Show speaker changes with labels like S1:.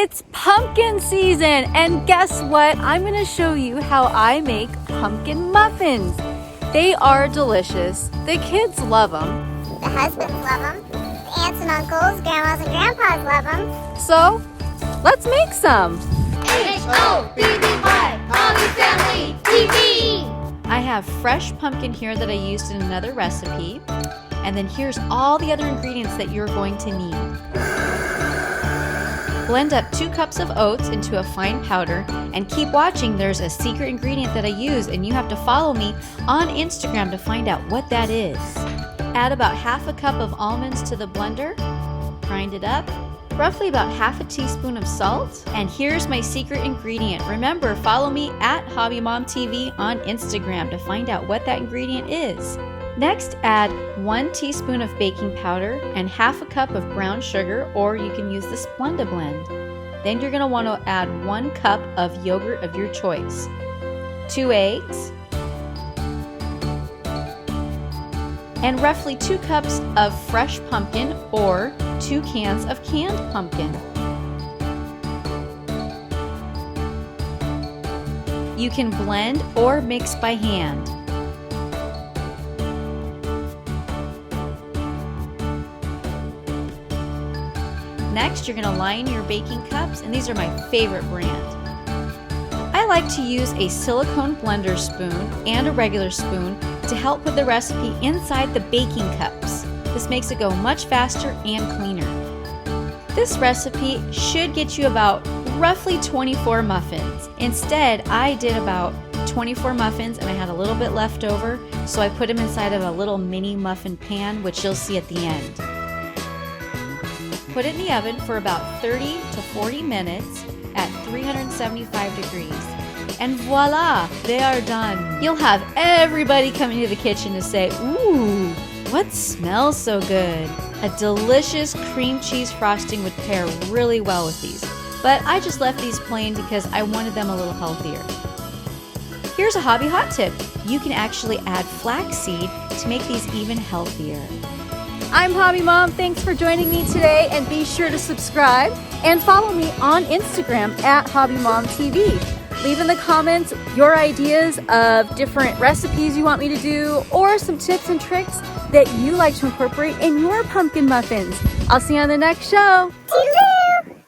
S1: It's pumpkin season, and guess what? I'm gonna show you how I make pumpkin muffins. They are delicious. The kids love them.
S2: The husbands love them. The aunts and uncles, grandmas and grandpas love them.
S1: So, let's make some.
S2: H-O-B-B-Y, Hobby Family TV!
S1: I have fresh pumpkin here that I used in another recipe. And then here's all the other ingredients that you're going to need. Blend up 2 cups of oats into a fine powder, and keep watching. There's a secret ingredient that I use, and you have to follow me on Instagram to find out what that is. Add about half a cup of almonds to the blender, grind it up, roughly about half a teaspoon of salt, and here's my secret ingredient. Remember, follow me at HobbyMomTV on Instagram to find out what that ingredient is. Next, add 1 teaspoon of baking powder and half a cup of brown sugar, or you can use the Splenda blend. Then you're going to want to add 1 cup of yogurt of your choice, 2 eggs, and roughly 2 cups of fresh pumpkin or 2 cans of canned pumpkin. You can blend or mix by hand. Next, you're going to line your baking cups, and these are my favorite brand. I like to use a silicone blender spoon and a regular spoon to help put the recipe inside the baking cups. This makes it go much faster and cleaner. This recipe should get you about roughly 24 muffins. Instead, I did about 24 muffins and I had a little bit left over, so I put them inside of a little mini muffin pan, which you'll see at the end. Put it in the oven for about 30 to 40 minutes at 375 degrees. And voila, they are done. You'll have everybody come into the kitchen to say, "Ooh, what smells so good?" A delicious cream cheese frosting would pair really well with these. But I just left these plain because I wanted them a little healthier. Here's a hobby hot tip. You can actually add flaxseed to make these even healthier. I'm Hobby Mom. Thanks for joining me today, and be sure to subscribe and follow me on Instagram at HobbyMomTV. Leave in the comments your ideas of different recipes you want me to do, or some tips and tricks that you like to incorporate in your pumpkin muffins. I'll see you on the next show.